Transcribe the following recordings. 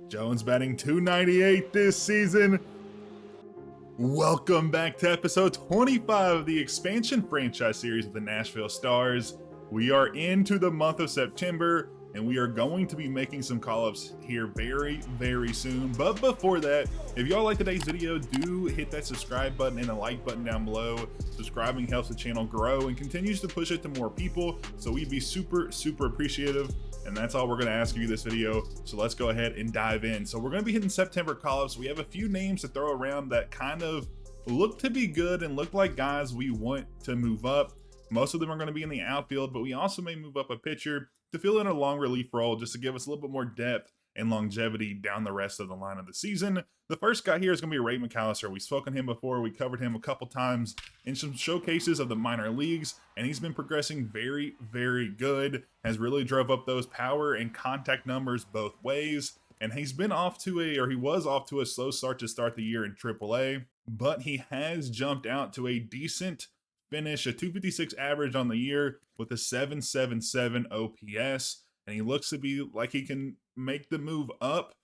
Jones batting .298 this season. Welcome back to episode 25 of the expansion franchise series of the Nashville Stars. We are into the month of September, and we are going to be making some call-ups here very soon. But before that, if y'all like today's video, do hit that subscribe button and the like button down below. Subscribing helps the channel grow and continues to push it to more people, so we'd be super appreciative. And that's all we're going to ask you this video, so let's go ahead and dive in. So we're going to be hitting September call-ups. We have a few names to throw around that kind of look to be good and look like guys we want to move up. Most of them are going to be in the outfield, but we also may move up a pitcher to fill in a long relief role just to give us a little bit more depth and longevity down the rest of the line of the season. The first guy here is going to be Ray McAllister. We've spoken to him before. We covered him a couple times in some showcases of the minor leagues, and he's been progressing very good. Has really drove up those power and contact numbers both ways. And he was off to a slow start to start the year in AAA, but he has jumped out to a decent finish, a 256 average on the year with a 777 OPS, and he looks to be like he can make the move up.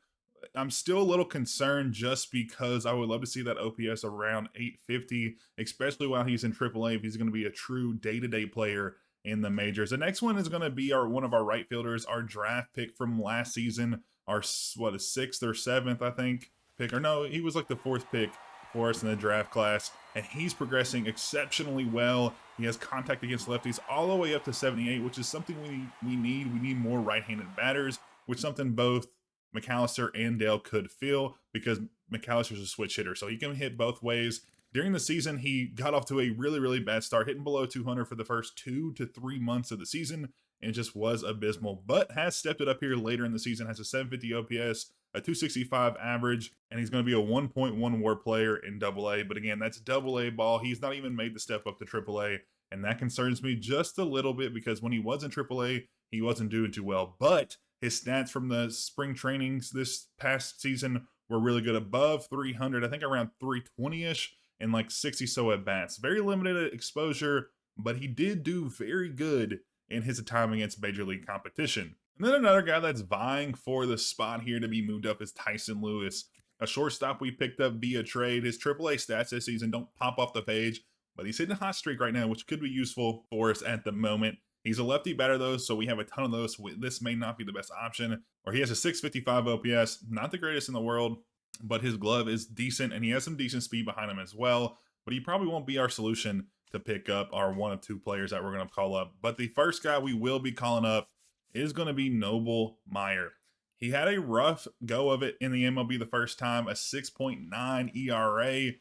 I'm still a little concerned just because I would love to see that OPS around 850, especially while he's in AAA, if he's going to be a true day-to-day player in the majors. The next one is going to be one of our right fielders, our draft pick from last season, our a 6th or 7th, I think, pick, or no, he was like the 4th pick for us in the draft class, and he's progressing exceptionally well. He has contact against lefties all the way up to 78, which is something we need. We need more right-handed batters, which is something both McAllister and Dale could feel, because McAllister's a switch hitter, so he can hit both ways. During the season, he got off to a really bad start, hitting below 200 for the first 2 to 3 months of the season, and it just was abysmal, but has stepped it up here later in the season, has a 750 OPS, a 265 average, and he's going to be a 1.1 WAR player in AA. But again, that's AA ball. He's not even made the step up to AAA, and that concerns me just a little bit because when he was in AAA, he wasn't doing too well. But his stats from the spring trainings this past season were really good, above 300, I think around 320-ish, and like 60 so at bats. Very limited exposure, but he did do very good in his time against major league competition. And then another guy that's vying for the spot here to be moved up is Tyson Lewis, a shortstop we picked up via trade. His AAA stats this season don't pop off the page, but he's hitting a hot streak right now, which could be useful for us at the moment. He's a lefty batter though, so we have a ton of those. This may not be the best option. Or he has a 655 OPS, not the greatest in the world, but his glove is decent, and he has some decent speed behind him as well. But he probably won't be our solution to pick up our one of two players that we're going to call up. But the first guy we will be calling up is going to be Noble Meyer. He had a rough go of it in the MLB the first time, a 6.9 ERA,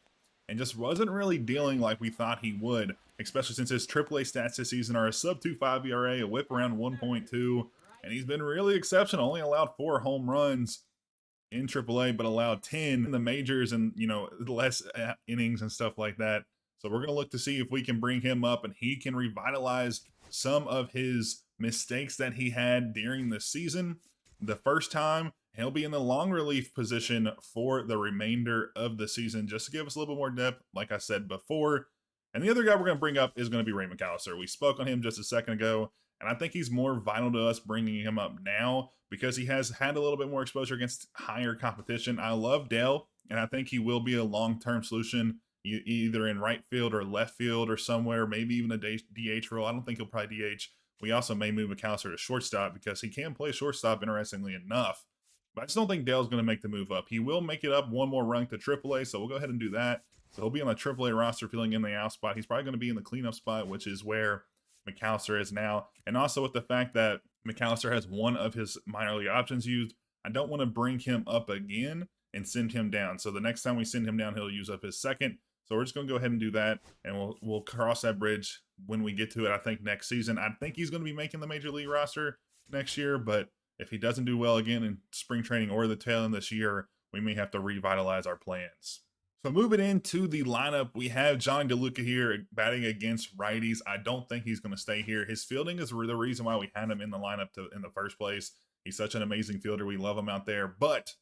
and just wasn't really dealing like we thought he would, especially since his AAA stats this season are a sub 2.5 ERA, a whip around 1.2, and he's been really exceptional. Only allowed 4 home runs in AAA, but allowed 10 in the majors and, less innings and stuff like that. So we're going to look to see if we can bring him up and he can revitalize some of his mistakes that he had during the season. The first time, he'll be in the long relief position for the remainder of the season, just to give us a little bit more depth, like I said before. And the other guy we're going to bring up is going to be Ray McAllister. We spoke on him just a second ago, and I think he's more vital to us bringing him up now because he has had a little bit more exposure against higher competition. I love Dale, and I think he will be a long-term solution, either in right field or left field or somewhere, maybe even a DH role. I don't think he'll probably DH. We also may move McAllister to shortstop because he can play shortstop, interestingly enough. But I just don't think Dale's going to make the move up. He will make it up one more rung to AAA, so we'll go ahead and do that. So he'll be on the AAA roster filling in the out spot. He's probably going to be in the cleanup spot, which is where McAllister is now. And also with the fact that McAllister has one of his minor league options used, I don't want to bring him up again and send him down. So the next time we send him down, he'll use up his second. So we're just going to go ahead and do that, and we'll cross that bridge when we get to it, I think, next season. I think he's going to be making the major league roster next year, but if he doesn't do well again in spring training or the tail end this year, we may have to revitalize our plans. So moving into the lineup, we have John DeLuca here batting against righties. I don't think he's going to stay here. His fielding is the reason why we had him in the lineup in the first place. He's such an amazing fielder. We love him out there. But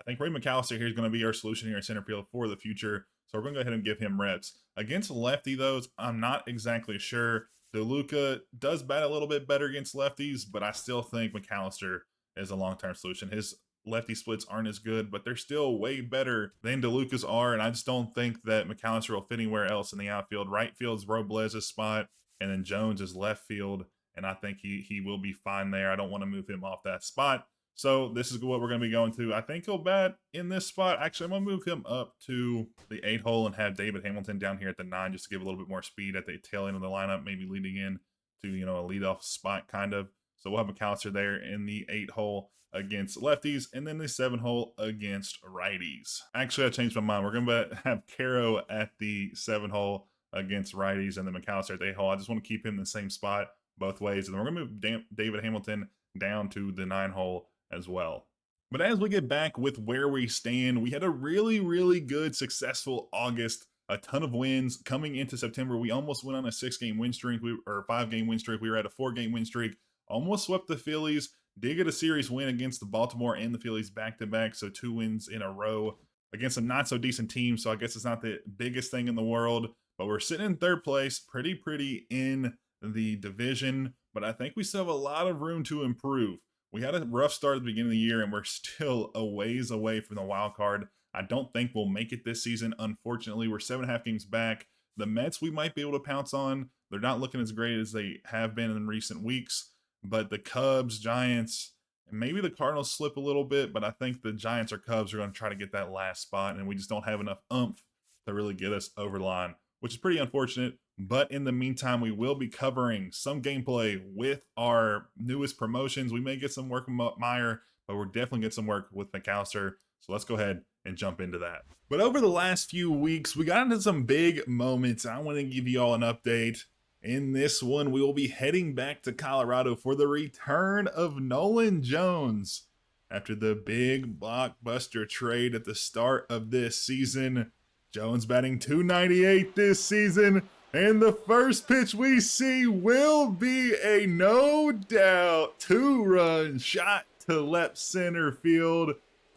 I think Ray McAllister here is going to be our solution here in center field for the future. So we're going to go ahead and give him reps. Against lefty, though, I'm not exactly sure. DeLuca does bat a little bit better against lefties, but I still think McAllister is a long-term solution. His lefty splits aren't as good, but they're still way better than DeLucas are. And I just don't think that McAllister will fit anywhere else in the outfield. Right field's Robles' spot, and then Jones is left field. And I think he will be fine there. I don't want to move him off that spot. So this is what we're going to be going to. I think he'll bat in this spot. Actually, I'm going to move him up to the 8 hole and have David Hamilton down here at the 9 just to give a little bit more speed at the tail end of the lineup, maybe leading in to, you know, a leadoff spot kind of. So we'll have McAllister there in the 8 hole against lefties, and then the 7 hole against righties. Actually, I changed my mind. We're going to have Caro at the 7 hole against righties, and then McAllister at the 8 hole. I just want to keep him in the same spot both ways, and then we're going to move David Hamilton down to the 9 hole as well. But as we get back with where we stand, we had a really, really good, successful August. A ton of wins coming into September. We almost went on a 6-game win streak, or 5-game win streak. We were at a 4-game win streak. Almost swept the Phillies. Did get a series win against the Baltimore and the Phillies back-to-back, so 2 wins in a row against some not-so-decent teams, so I guess it's not the biggest thing in the world, but we're sitting in 3rd place, pretty in the division, but I think we still have a lot of room to improve. We had a rough start at the beginning of the year, and we're still a ways away from the wild card. I don't think we'll make it this season. Unfortunately, we're 7.5 games back. The Mets we might be able to pounce on. They're not looking as great as they have been in recent weeks. But the Cubs, Giants, and maybe the Cardinals slip a little bit, but I think the Giants or Cubs are going to try to get that last spot, and we just don't have enough oomph to really get us over the line, which is pretty unfortunate. But in the meantime, we will be covering some gameplay with our newest promotions. We may get some work with Meyer, but we're definitely get some work with McAllister. So let's go ahead and jump into that. But over the last few weeks, we got into some big moments. I want to give you all an update. In this one, we will be heading back to Colorado for the return of Nolan Jones. After the big blockbuster trade at the start of this season, Jones batting .298 this season, and the first pitch we see will be a no doubt 2-run shot to left center field,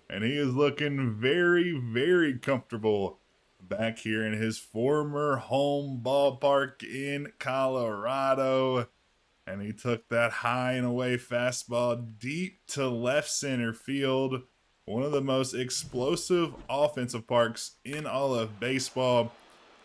and he is looking very comfortable back here in his former home ballpark in Colorado. And he took that high and away fastball deep to left center field. One of the most explosive offensive parks in all of baseball.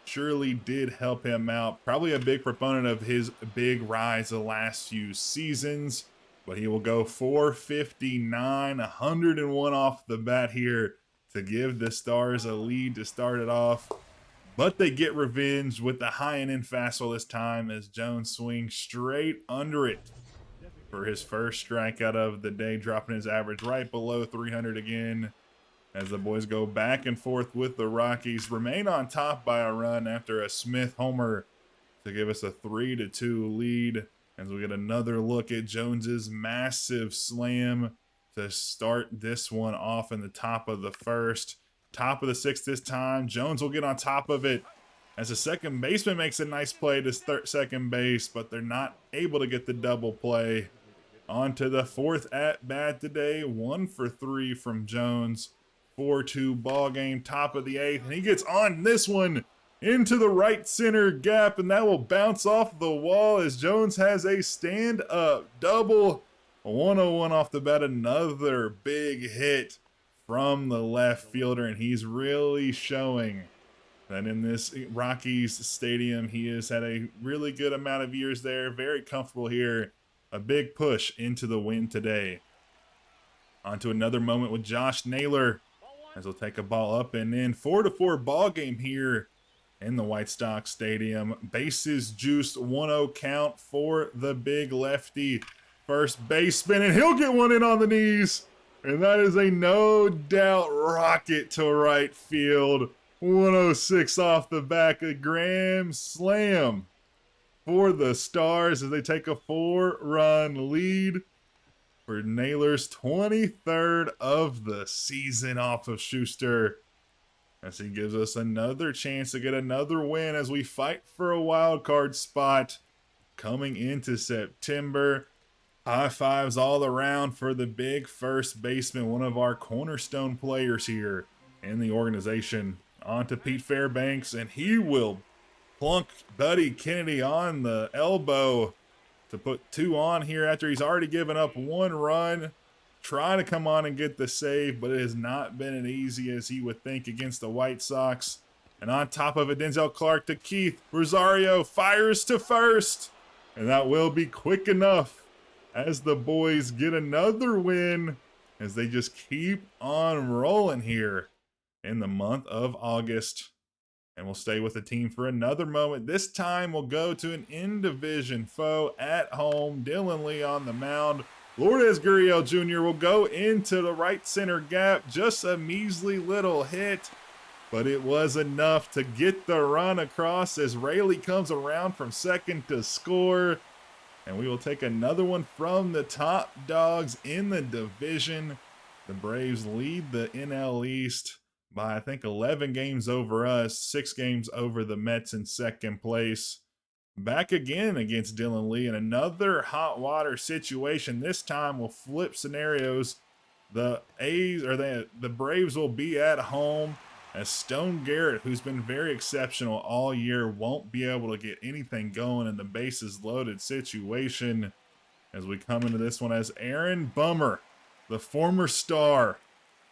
Surely did help him out. Probably a big proponent of his big rise the last few seasons. But he will go 459, 101 off the bat here to give the Stars a lead to start it off. But they get revenge with the high and in fastball this time as Jones swings straight under it for his first strikeout of the day, dropping his average right below 300 again. As the boys go back and forth with the Rockies, remain on top by a run after a Smith homer to give us a 3-2 lead. As we get another look at Jones's massive slam to start this one off in the top of the first. Top of the 6th this time. Jones will get on top of it as the second baseman makes a nice play to second base, but they're not able to get the double play. On to the 4th at-bat today. 1 for 3 from Jones. 4-2 ball game, top of the 8th, and he gets on this one into the right center gap, and that will bounce off the wall as Jones has a stand-up double. 101 off the bat, another big hit from the left fielder, and he's really showing that in this Rockies stadium, he has had a really good amount of years there, very comfortable here. A big push into the win today. On to another moment with Josh Naylor as he'll take a ball up and in. 4-4 ball game here in the White Sox Stadium. Bases juiced, 1-0 count for the big lefty first baseman, and he'll get one in on the knees. And that is a no doubt rocket to right field. 106 off the back, a grand slam for the Stars as they take a 4-run lead for Naylor's 23rd of the season off of Schuster, as he gives us another chance to get another win as we fight for a wild card spot coming into September. High fives all around for the big first baseman, one of our cornerstone players here in the organization. On to Pete Fairbanks, and he will plunk Buddy Kennedy on the elbow to put 2 on here after he's already given up 1 run. trying to come on and get the save, but it has not been as easy as he would think against the White Sox. And on top of it, Denzel Clark to Keith. Rosario fires to first. And that will be quick enough as the boys get another win as they just keep on rolling here in the month of August. And we'll stay with the team for another moment. This time we'll go to an in-division foe at home. Dylan Lee on the mound. Lourdes Gurriel Jr. will go into the right center gap. Just a measly little hit, but it was enough to get the run across as Rayleigh comes around from second to score. And we will take another one from the top dogs in the division. The Braves lead the NL East by, I think, 11 games over us, 6 games over the Mets in second place. Back again against Dylan Lee in another hot water situation. This time we'll flip scenarios. The Braves will be at home as Stone Garrett, who's been very exceptional all year, won't be able to get anything going in the bases loaded situation as we come into this one as Aaron Bummer, the former Star,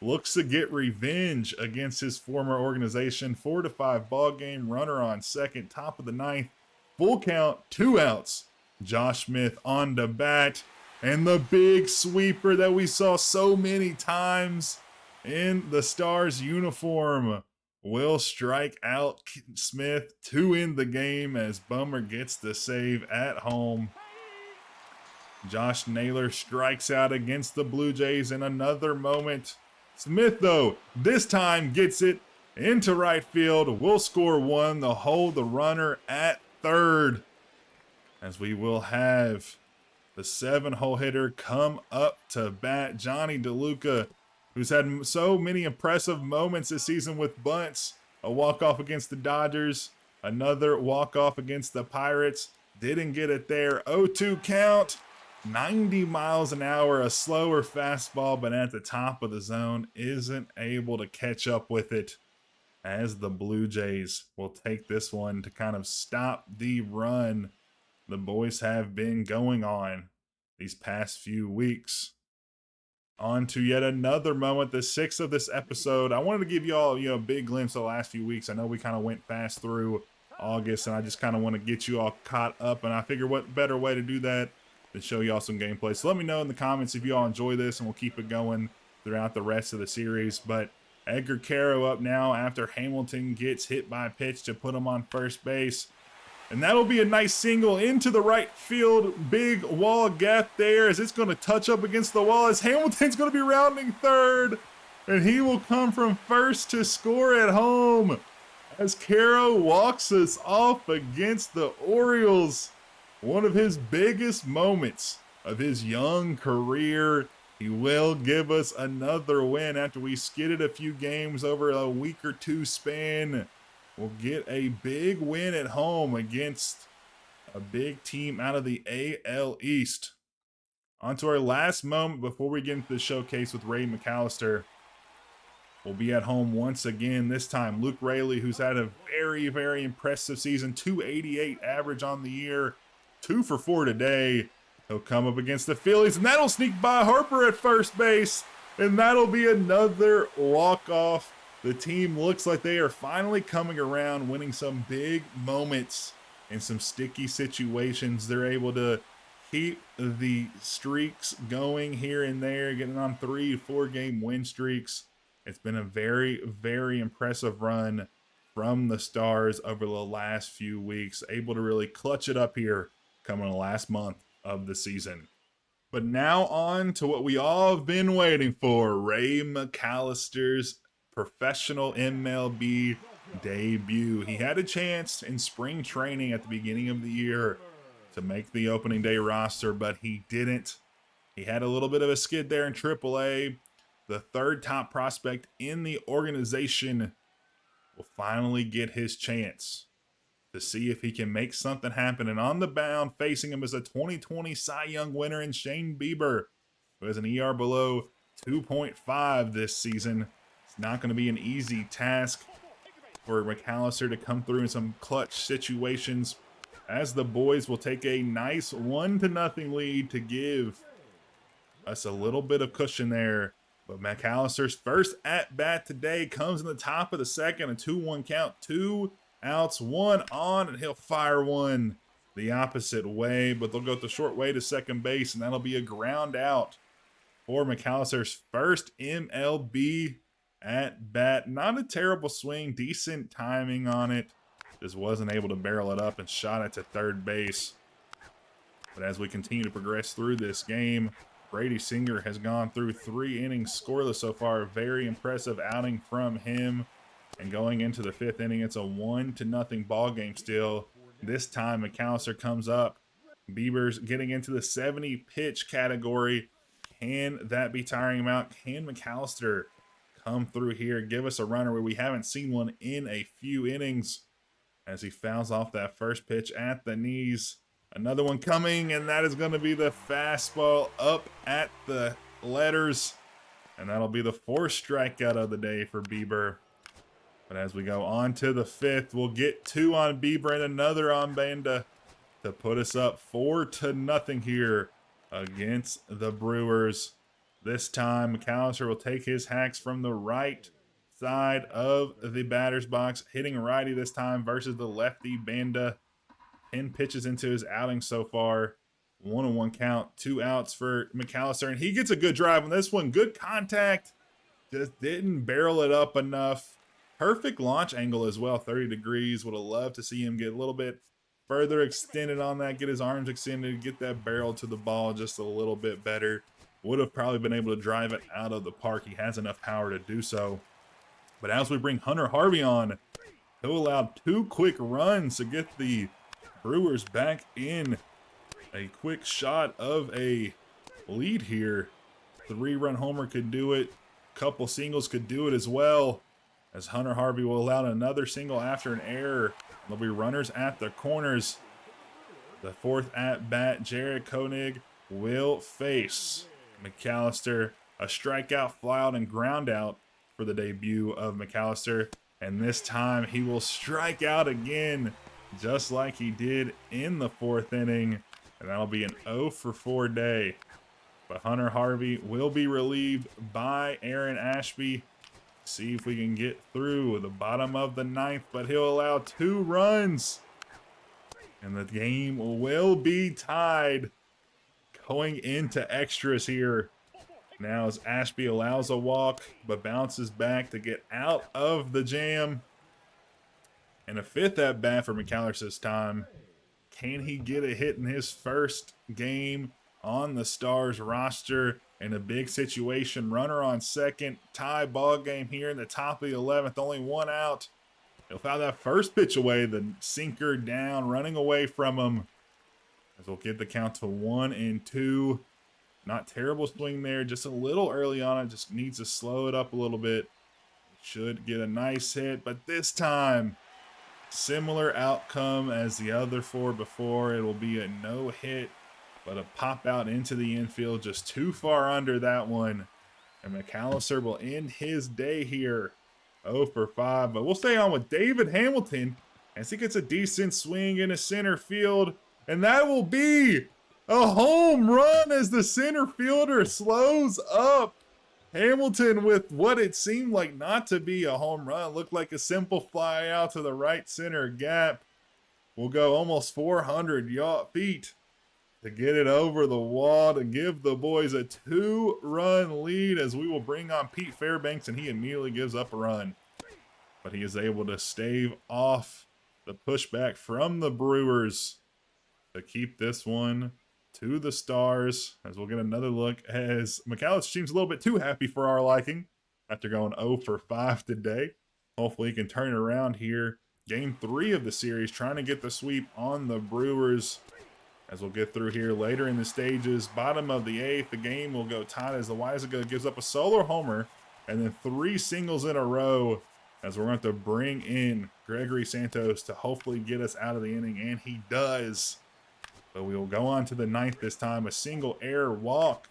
looks to get revenge against his former organization. 4-5 ball game, runner on second, top of the ninth, full count, 2 outs. Josh Smith on the bat, and the big sweeper that we saw so many times in the Stars uniform will strike out Smith to end the game as Bummer gets the save at home. Josh Naylor strikes out against the Blue Jays in another moment. Smith, though, this time gets it into right field. Will score 1 to hold the runner at third as we will have the 7-hole hitter come up to bat. Johnny DeLuca, who's had so many impressive moments this season with bunts. A walk-off against the Dodgers, another walk-off against the Pirates. Didn't get it there. 0-2 count. 90 miles an hour, a slower fastball, but at the top of the zone, isn't able to catch up with it as the Blue Jays will take this one to kind of stop the run the boys have been going on these past few weeks. On to yet another moment, the 6th of this episode. I wanted to give you all, a big glimpse of the last few weeks. I know we kind of went fast through August, and I just kind of want to get you all caught up, and I figure what better way to do that than show y'all some gameplay. So let me know in the comments if you all enjoy this, and we'll keep it going throughout the rest of the series. But Edgar Caro up now after Hamilton gets hit by a pitch to put him on first base. And that'll be a nice single into the right field. Big wall gap there as it's going to touch up against the wall as Hamilton's going to be rounding third. And he will come from first to score at home as Caro walks us off against the Orioles. One of his biggest moments of his young career. He will give us another win after we skidded a few games over a week or two span. We'll get a big win at home against a big team out of the AL East. On to our last moment before we get into the showcase with Ray McAllister. We'll be at home once again. This time, Luke Rayleigh, who's had a very, very impressive season. 288 average on the year. 2 for 4 today. He'll come up against the Phillies, and that'll sneak by Harper at first base. And that'll be another walk-off. The team looks like they are finally coming around, winning some big moments in some sticky situations. They're able to keep the streaks going here and there, getting on 3-4 game win streaks. It's been a very, very impressive run from the Stars over the last few weeks, able to really clutch it up here coming the last month of the season. But now on to what we all have been waiting for, Ray McAllister's professional MLB debut. He had a chance in spring training at the beginning of the year to make the opening day roster, but he didn't. He had a little bit of a skid there in AAA. The third top prospect in the organization will finally get his chance to see if he can make something happen. And on the mound, facing him is a 2020 Cy Young winner in Shane Bieber, who has an ER below 2.5 this season. Not going to be an easy task for McAllister to come through in some clutch situations as the boys will take a nice 1-0 lead to give us a little bit of cushion there. But McAllister's first at-bat today comes in the top of the second, a 2-1 count, 2 outs, 1 on, and he'll fire one the opposite way, but they'll go the short way to second base, and that'll be a ground out for McAllister's first MLB at-bat. Not a terrible swing, decent timing on it. Just wasn't able to barrel it up and shot it to third base. But as we continue to progress through this game, Brady Singer has gone through 3 innings scoreless so far. Very impressive outing from him. And going into the 5th inning, it's a 1-0 ball game still. This time, McAllister comes up. Bieber's getting into the 70-pitch category. Can that be tiring him out? Can McAllister come through here, give us a runner where we haven't seen one in a few innings? As he fouls off that first pitch at the knees. Another one coming, and that is going to be the fastball up at the letters. And that'll be the 4th strikeout of the day for Bieber. But as we go on to the 5th, we'll get 2 on Bieber and another on Banda to put us up 4-0 here against the Brewers. This time, McAllister will take his hacks from the right side of the batter's box, hitting righty this time versus the lefty Banda. 10 pitches into his outing so far. 1-1 count, 2 outs for McAllister, and he gets a good drive on this one. Good contact, just didn't barrel it up enough. Perfect launch angle as well, 30 degrees. Would have loved to see him get a little bit further extended on that, get his arms extended, get that barrel to the ball just a little bit better. Would have probably been able to drive it out of the park. He has enough power to do so. But as we bring Hunter Harvey on, he'll allow 2 quick runs to get the Brewers back in a quick shot of a lead here. 3-run homer could do it. Couple singles could do it as well, as Hunter Harvey will allow another single after an error. There'll be runners at the corners. The 4th at-bat, Jared Koenig will face McAllister. A strikeout, flyout, and ground out for the debut of McAllister. And this time he will strike out again, just like he did in the 4th inning. And that'll be an 0-for-4 day. But Hunter Harvey will be relieved by Aaron Ashby. See if we can get through the bottom of the 9th, but he'll allow 2 runs. And the game will be tied going into extras here. Now as Ashby allows a walk, but bounces back to get out of the jam. And a 5th at-bat for McAllister this time. Can he get a hit in his first game on the Stars roster in a big situation? Runner on second, tie ball game here in the top of the 11th, only 1 out. He'll foul that first pitch away, the sinker down, running away from him. As we'll get the count to 1-2. Not terrible swing there, just a little early on it, just needs to slow it up a little bit. Should get a nice hit, but this time, similar outcome as the other 4 before. It will be a no hit, but a pop out into the infield, just too far under that one. And McAllister will end his day here, 0-for-5. But we'll stay on with David Hamilton as he gets a decent swing into center field. And that will be a home run as the center fielder slows up. Hamilton with what it seemed like not to be a home run. Looked like a simple fly out to the right center gap. Will go almost 400 feet to get it over the wall to give the boys a 2-run lead, as we will bring on Pete Fairbanks, and he immediately gives up a run. But he is able to stave off the pushback from the Brewers to keep this one to the Stars, as we'll get another look as McAllister seems a little bit too happy for our liking after going 0-for-5 today. Hopefully he can turn it around here. Game 3 of the series, trying to get the sweep on the Brewers. As we'll get through here later in the stages, bottom of the 8th, the game will go tied as the Loaisiga gives up a solo homer and then 3 singles in a row, as we're going to bring in Gregory Santos to hopefully get us out of the inning, and he does. But we will go on to the 9th this time. A single error walk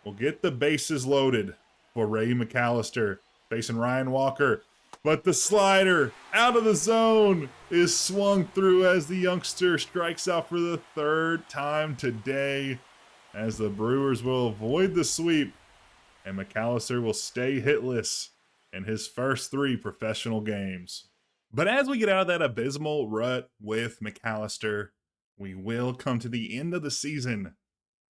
will get the bases loaded for Ray McAllister facing Ryan Walker. But the slider out of the zone is swung through as the youngster strikes out for the 3rd time today. as the Brewers will avoid the sweep, and McAllister will stay hitless in his first 3 professional games. But as we get out of that abysmal rut with McAllister, we will come to the end of the season,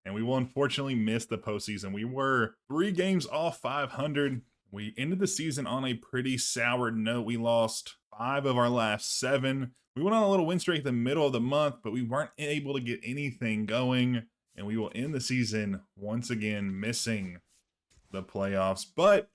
and we will unfortunately miss the postseason. We were 3 games off 500. We ended the season on a pretty sour note. We lost 5 of our last 7. We went on a little win streak at the middle of the month, but we weren't able to get anything going, and we will end the season once again missing the playoffs. But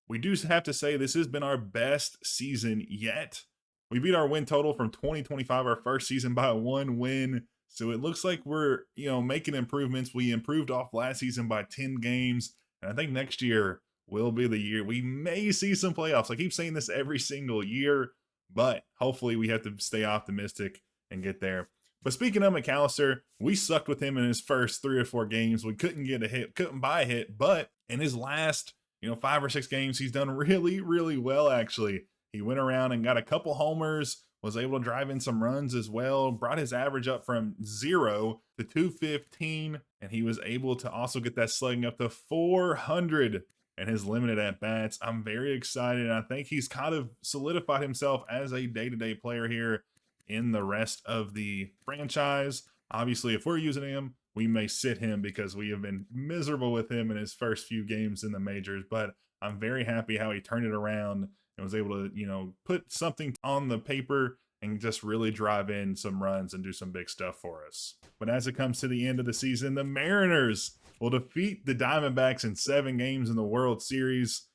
we do have to say this has been our best season yet. We beat our win total from 2025, our first season, by 1 win. So it looks like we're, making improvements. We improved off last season by 10 games. And I think next year will be the year we may see some playoffs. I keep saying this every single year, but hopefully we have to stay optimistic and get there. But speaking of McAllister, we sucked with him in his first 3 or 4 games. We couldn't get a hit, couldn't buy a hit, but in his last, 5 or 6 games, he's done really, really well, actually. He went around and got a couple homers, was able to drive in some runs as well, brought his average up from 0 to 215, and he was able to also get that slugging up to 400 and his limited at-bats. I'm very excited, and I think he's kind of solidified himself as a day-to-day player here in the rest of the franchise. Obviously, if we're using him, we may sit him because we have been miserable with him in his first few games in the majors, but I'm very happy how he turned it around and was able to, put something on the paper and just really drive in some runs and do some big stuff for us. But as it comes to the end of the season, the Mariners will defeat the Diamondbacks in 7 games in the World Series.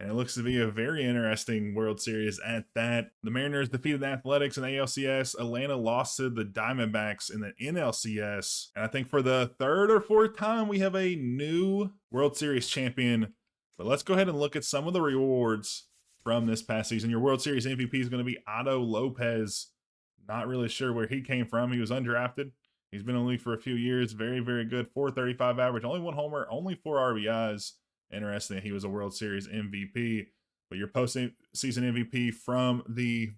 And it looks to be a very interesting World Series at that. The Mariners defeated the Athletics in the ALCS. Atlanta lost to the Diamondbacks in the NLCS. And I think for the 3rd or 4th time, we have a new World Series champion. But let's go ahead and look at some of the rewards from this past season. Your World Series MVP is going to be Otto Lopez. Not really sure where he came from. He was undrafted. He's been in the league for a few years. Very, very good. 435 average. Only 1 homer. Only 4 RBIs. Interesting that he was a World Series MVP. But your postseason MVP from the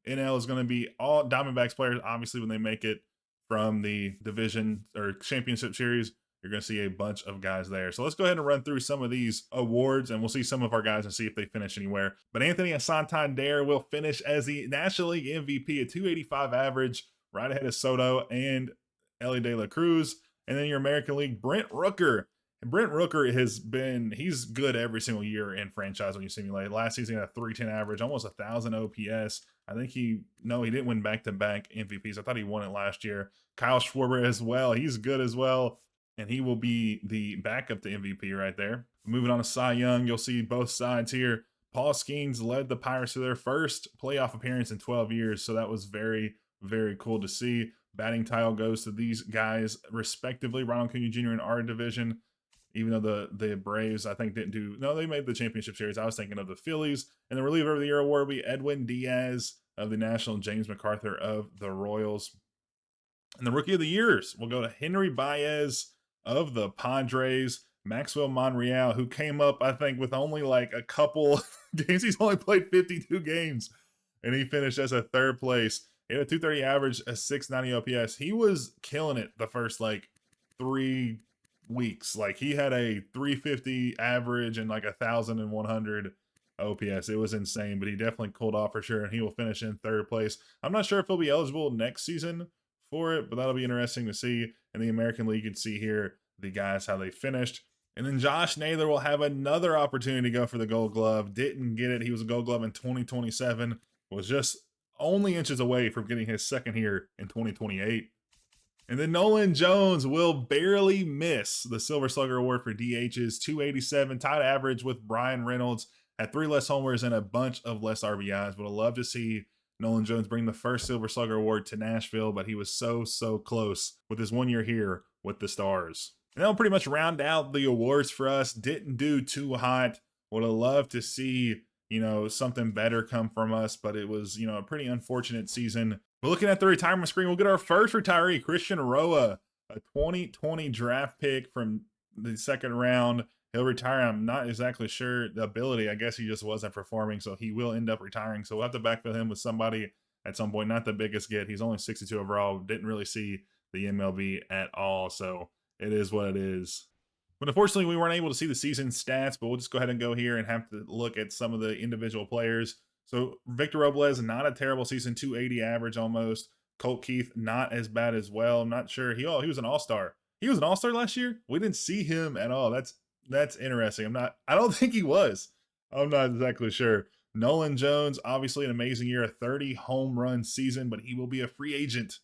NL is going to be all Diamondbacks players. Obviously, when they make it from the division or championship series, you're going to see a bunch of guys there. So let's go ahead and run through some of these awards, and we'll see some of our guys and see if they finish anywhere. But Anthony Santander will finish as the National League MVP at 285 average, right ahead of Soto and Ellie De La Cruz. And then your American League, Brent Rooker. And Brent Rooker he's good every single year in franchise when you simulate. Last season he had a 310 average, almost 1,000 OPS. I think he didn't win back-to-back MVPs. I thought he won it last year. Kyle Schwarber as well. He's good as well. And he will be the backup to MVP right there. Moving on to Cy Young, you'll see both sides here. Paul Skeens led the Pirates to their first playoff appearance in 12 years. So that was very, very cool to see. Batting title goes to these guys respectively. Ronald Acuna Jr. in our division. Even though the Braves, I think, they made the championship series. I was thinking of the Phillies. And the reliever of the year award will be Edwin Diaz of the National, James MacArthur of the Royals. And the rookie of the years will go to Henry Baez of the Padres, Maxwell Monreal, who came up, I think, with only like a couple games. He's only played 52 games, and he finished as a 3rd place. He had a 230 average, a 690 OPS. He was killing it the first 3 weeks. He had a 350 average and 1,100 OPS. It was insane, but he definitely cooled off for sure, and he will finish in 3rd place. I'm not sure if he'll be eligible next season for it, but that'll be interesting to see. In the American League, you can see here the guys how they finished. And then Josh Naylor will have another opportunity to go for the Gold Glove. Didn't get it. He was a Gold Glove in 2027. Was just only inches away from getting his 2nd here in 2028. And then Nolan Jones will barely miss the Silver Slugger Award for DHs. 287, tied average with Brian Reynolds. Had 3 less homers and a bunch of less RBIs. Would have loved to see Nolan Jones bring the first Silver Slugger Award to Nashville, but he was so close with his 1 year here with the Stars. And that'll pretty much round out the awards for us. Didn't do too hot. Would have loved to see, something better come from us, but it was, a pretty unfortunate season. But looking at the retirement screen, we'll get our first retiree, Christian Roa, a 2020 draft pick from the 2nd round. He'll retire. I'm not exactly sure the ability. I guess he just wasn't performing, so he will end up retiring. So we'll have to backfill him with somebody at some point. Not the biggest get. He's only 62 overall. Didn't really see the MLB at all. So It is what it is. But unfortunately, we weren't able to see the season stats, but we'll just go ahead and go here and have to look at some of the individual players. So Victor Robles, not a terrible season, 280 average almost. Colt Keith, not as bad as well. I'm not sure. He was an all-star. He was an all-star last year? We didn't see him at all. That's interesting. I don't think he was. I'm not exactly sure. Nolan Jones, obviously an amazing year, a 30 home run season, but he will be a free agent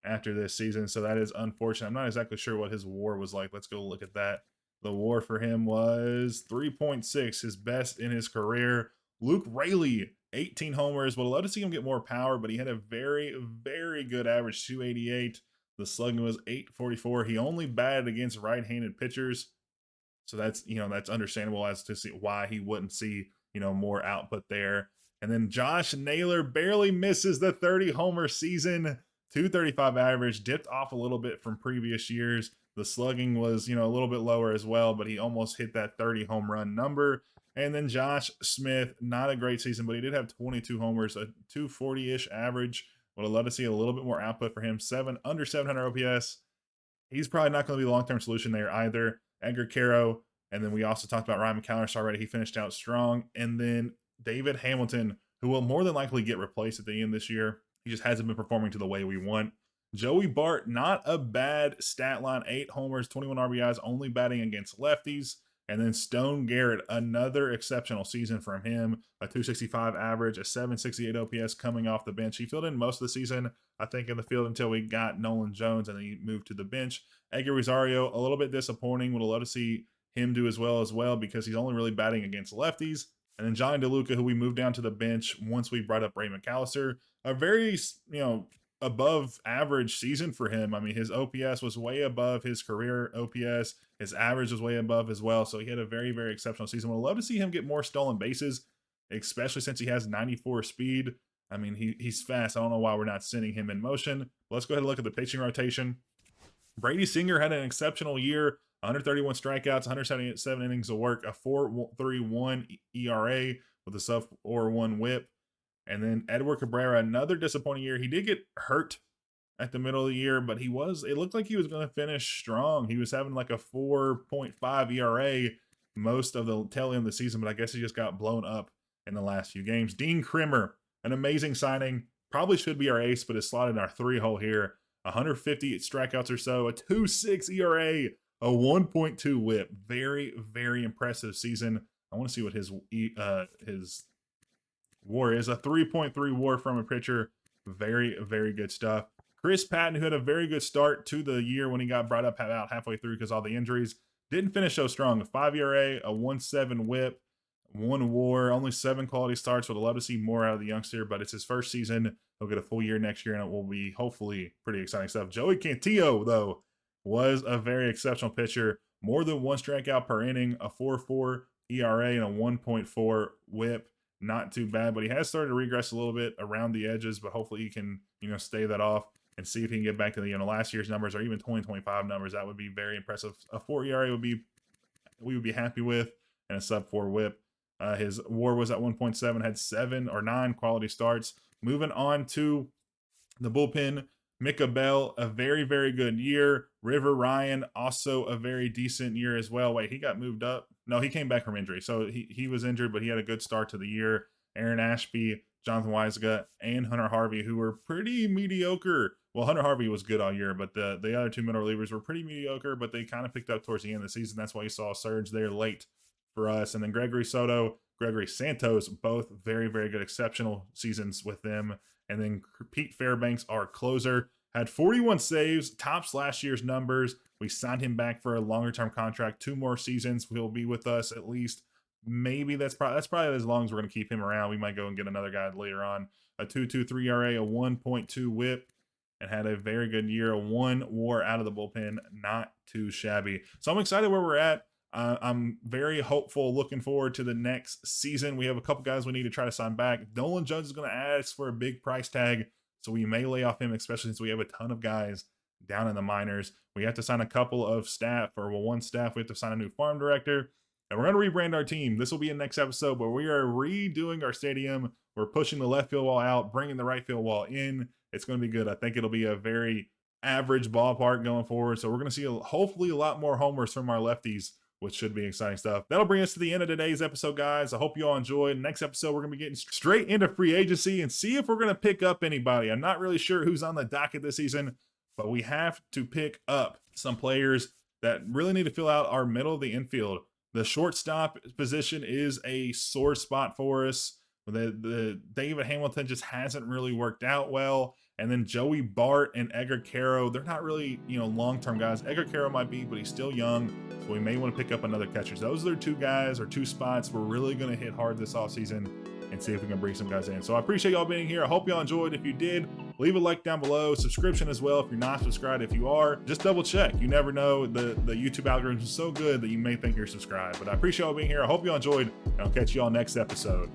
after this season. So that is unfortunate. I'm not exactly sure what his WAR was like. Let's go look at that. The WAR for him was 3.6, his best in his career. Luke Raley, 18 homers. Would love to see him get more power, but he had a very, very good average, 288. The slugging was 844. He only batted against right-handed pitchers. So that's understandable as to see why he wouldn't see, more output there. And then Josh Naylor barely misses the 30 homer season, 235 average, dipped off a little bit from previous years. The slugging was, a little bit lower as well, but he almost hit that 30 home run number. And then Josh Smith, not a great season, but he did have 22 homers, a 240-ish average. Would have loved to see a little bit more output for him. Under 700 OPS. He's probably not going to be a long-term solution there either. Edgar Caro, and then we also talked about Ryan McAllister already. He finished out strong. And then David Hamilton, who will more than likely get replaced at the end this year. He just hasn't been performing to the way we want. Joey Bart, not a bad stat line, 8 homers, 21 RBIs, only batting against lefties. And then Stone Garrett, another exceptional season from him, a 265 average, a 768 OPS coming off the bench. He filled in most of the season, I think, in the field until we got Nolan Jones, and then he moved to the bench. Edgar Rosario, a little bit disappointing. Would have loved to see him do as well because he's only really batting against lefties. And then Johnny DeLuca, who we moved down to the bench once we brought up Ray McAllister, a very, above average season for him. I mean, his OPS was way above his career OPS. His average was way above as well. So he had a very, very exceptional season. Would love to see him get more stolen bases, especially since he has 94 speed. I mean, he's fast. I don't know why we're not sending him in motion. Let's go ahead and look at the pitching rotation. Brady Singer had an exceptional year, 131 strikeouts, 177 innings of work, a 4.31 ERA with a sub-4.1 WHIP. And then Edward Cabrera, another disappointing year. He did get hurt at the middle of the year, but it looked like he was going to finish strong. He was having like a 4.5 ERA most of the tail end of the season, but I guess he just got blown up in the last few games. Dean Krimmer, an amazing signing. Probably should be our ace, but is slotted in our 3-hole here. 150 strikeouts or so, a 2.6 ERA, a 1.2 WHIP. Very, very impressive season. I want to see what his WAR is. A 3.3 WAR from a pitcher. Very, very good stuff. Chris Patton, who had a very good start to the year when he got brought up about halfway through because of all the injuries, didn't finish so strong. A 5 ERA, a 1.7 WHIP, 1 WAR, only 7 quality starts. Would love to see more out of the youngster, but it's his first season. He'll get a full year next year, and it will be hopefully pretty exciting stuff. Joey Cantillo, though, was a very exceptional pitcher. More than 1 strikeout per inning, a 4.4 ERA, and a 1.4 WHIP. Not too bad, but he has started to regress a little bit around the edges, but hopefully he can, stay that off and see if he can get back to the, last year's numbers or even 2025 numbers. That would be very impressive. A 4 ERA we would be happy with, and a sub-4 WHIP. His WAR was at 1.7, had 7 or 9 quality starts. Moving on to the bullpen, Micah Bell, a very, very good year. River Ryan, also a very decent year as well. Wait, he got moved up? No, he came back from injury. So he was injured, but he had a good start to the year. Aaron Ashby, Jonathan Weisga, and Hunter Harvey, who were pretty mediocre. Well, Hunter Harvey was good all year, but the other 2 middle relievers were pretty mediocre, but they kind of picked up towards the end of the season. That's why you saw a surge there late for us. And then Gregory Soto, Gregory Santos, both very, very good, exceptional seasons with them. And then Pete Fairbanks, our closer, had 41 saves, tops last year's numbers. We signed him back for a longer-term contract, 2 more seasons. He'll be with us at least. Maybe that's probably as long as we're going to keep him around. We might go and get another guy later on. A 2.23 ERA, a 1.2 WHIP, and had a very good year. A 1 WAR out of the bullpen, not too shabby. So I'm excited where we're at. I'm very hopeful, looking forward to the next season. We have a couple guys we need to try to sign back. Nolan Jones is going to ask for a big price tag, so we may lay off him, especially since we have a ton of guys down in the minors. We have to sign a couple of staff, or one staff. We have to sign a new farm director, and we're going to rebrand our team. This will be in the next episode, but we are redoing our stadium. We're pushing the left field wall out, bringing the right field wall in. It's going to be good. I think it'll be a very average ballpark going forward. So we're going to see hopefully a lot more homers from our lefties, which should be exciting stuff. That'll bring us to the end of today's episode, guys. I hope you all enjoyed. Next episode, we're going to be getting straight into free agency and see if we're going to pick up anybody. I'm not really sure who's on the docket this season, but we have to pick up some players that really need to fill out our middle of the infield. The shortstop position is a sore spot for us. The David Hamilton just hasn't really worked out well. And then Joey Bart and Edgar Caro, they're not really, long-term guys. Edgar Caro might be, but he's still young, so we may want to pick up another catcher. So those are two guys or two spots we're really going to hit hard this offseason and see if we can bring some guys in. So I appreciate y'all being here. I hope y'all enjoyed. If you did, leave a like down below. Subscription as well if you're not subscribed. If you are, just double check. You never know. The YouTube algorithm is so good that you may think you're subscribed. But I appreciate y'all being here. I hope y'all enjoyed, and I'll catch y'all next episode.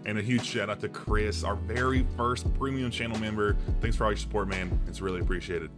And a huge shout out to Chris, our very first premium channel member. Thanks for all your support, man. It's really appreciated.